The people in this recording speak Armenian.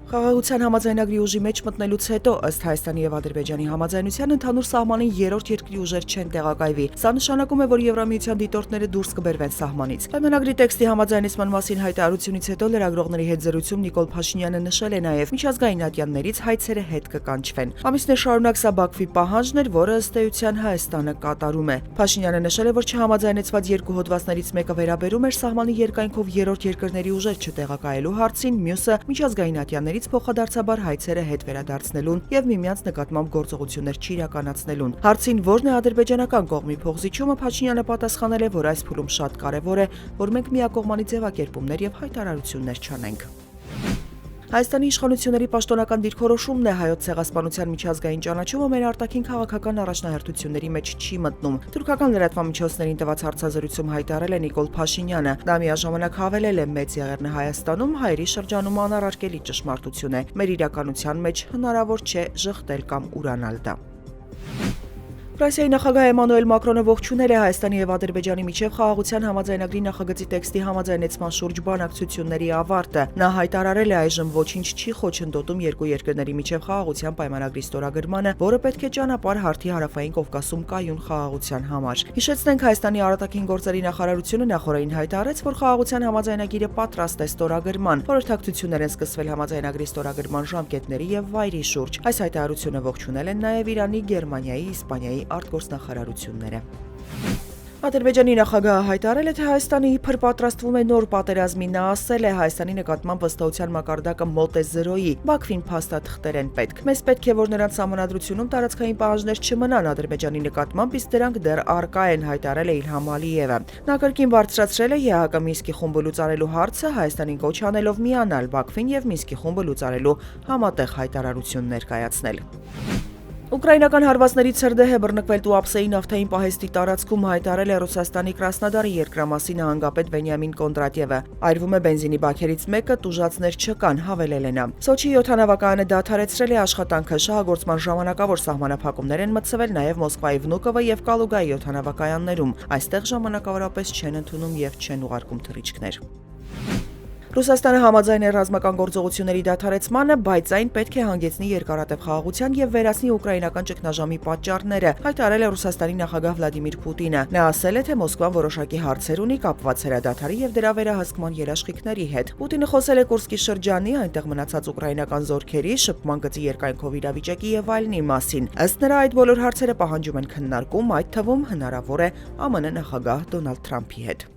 Խաղաղության համաձայնագրի ուժի մեջ մտնելուց հետո ըստ Հայաստանի եւ Ադրբեջանի համաձայնության ընդհանուր սահմանին երրորդ երկրի ուժեր չեն տեղակայվի։ Սա նշանակում է, որ Եվրամիության դիտորդները դուրս կբերվեն սահմանից։ Պայմանագրի տեքստի համաձայնեցման մասին հայտարարությունից հետո լրագրողների հետ զրույցում Նիկոլ Փաշինյանը նշել է նաեւ միջազգային ատյաններից հայցերը հետ կկանչվեն։ Ամիսներ շարունակ սա Բաքվի պահանջն էր, որը ըստ էության Հայաստանը կատարում է։ Փաշինյանը նշել է, որ չհամաձայնեցված երկու հոդվածներից մեկը վերաբերում էր սահմանի երկայնքով երրորդ երկրների ուժեր չտեղակայելու հարցին, մյուսը միջազգային ատյանների փոխադարձաբար հայցերը հետ վերադարձնելուն եւ միմյանց նկատմամբ գործողություններ չիրականացնելուն։ Հարցին որն է ադրբեջանական կողմի փոխզիջումը, Փաշինյանը պատասխանել է, որ այս փուլում շատ կարեւոր է, որ մենք միակողմանի ձևակերպումներ եւ հայտարարություններ չանենք։ Հայաստանի իշխանությունների պաշտոնական դիրքորոշումն է հայոց ցեղասպանության միջազգային ճանաչումը մեր արտաքին քաղաքական առաջնահերթությունների մեջ չի մտնում։ Թուրքական լրատվամիջոցներին տված հարցազրույցում հայտարարել է Նիկոլ Փաշինյանը։ Նա միաժամանակ հավելել է, մեծ եղեռն է Հայաստանում հայերի շրջանում անառարկելի ճշմարտություն է։ Մեր իրականության մեջ հնարավոր չէ ժխտել կամ ուրանալ դա։ Ֆրանսիայի նախագահ Էմանուել Մակրոնը ողջունել է Հայաստանի եւ Ադրբեջանի միջև խաղաղության համաձայնագրի նախագծի տեքստի համաձայնեցման շուրջ բանակցությունների ավարտը։ Նա հայտարարել է, այժմ ոչինչ չի խոչընդոտում երկու երկրների միջև խաղաղության պայմանագրի ստորագրմանը, որը պետք է ճանապարհ հարթի Հարավային Կովկասում կայուն խաղաղության համար։ Հիշեցնենք, Հայաստանի արտաքին գործերի նախարարությունը նախորդին հայտարարեց, որ խաղաղության համաձայնագիրը պատրաստ է ստորագրման։ Խորհրդակցություններ են սկսվել համաձայնագրի ստորագրման ժամկետների եւ վայրի շուրջ։ Այս հայտարարությունը ողջունել են նաեւ Իրանի, Գերմանիայի, Իսպանիայի արտգործնախարարությունները։ Ադրբեջանի նախագահը հայտարարել է, թե Հայաստանը իբր պատրաստվում է նոր պատերազմի։ Նա ասել է, Հայաստանի նկատմամբ վստահության մակարդակը մոտ է 0-ի, Բաքվին փաստաթղթեր են պետք։ Մեզ պետք է, որ նրանց սահմանադրությունում տարածքային պահանջներ չմնան Ադրբեջանի նկատմամբ, իսկ դրանք դեռ առկա են, հայտարարել է Իլհամ Ալիևը։ Նա կրկին բարձրացրել է ԵԱՀԿ Մինսկի խումբը լուծարելու հարցը, Հայաստանին կոչ անելով միանալ Բաքվին եւ Մինսկի խումբը լուծարելու համատեղ հայտարարություն ներկայացնել։ Ուկրաինական հարվածների ցրդեհ է բռնկվել Տուապսեի նավթային պահեստի տարածքում, հայտարարել է Ռուսաստանի Կրասնոդարի երկրամասի նահանգապետ Վենյամին Կոնդրատյևը։ Այրվում է բենզինի բաքերից մեկը, տուժածներ չկան, հավելել է նա։ Սոչիի օդանավակայանը դադարեցրել է աշխատանքը, շահագործման ժամանակավոր սահմանափակումներ են մտցվել նաև Մոսկվայի Վնուկովը եւ Կալուգայի օդանավակայաններում։ Այստեղ ժամանակավորապես չեն ընդունում եւ չեն ուղարկում թռիչքներ։ Ռուսաստանը համաձայն է ռազմական գործողությունների դադարեցմանը, բայց այն պետք է հանգեցնի երկարատև խաղաղության եւ վերացնի ուկրաինական ճգնաժամի պատճառները, հայտարարել է Ռուսաստանի նախագահ Վլադիմիր Պուտինը։ Նա ասել է, թե Մոսկվան որոշակի հարցեր ունի կապված հրադադարի եւ դրա վերահսկման երաշխիքների հետ։ Պուտինը խոսել է Կուրսկի շրջանի, այնտեղ մնացած ուկրաինական զորքերի, շփման գծի երկայնքով իրավիճակի եւ այլնի մասին։ Ըստ նրա, այդ բոլոր հարցերը պահանջում են քննարկում, այդ թվում հնարավոր է ԱՄՆ նախագահ Դոնալդ Թրամփի հետ։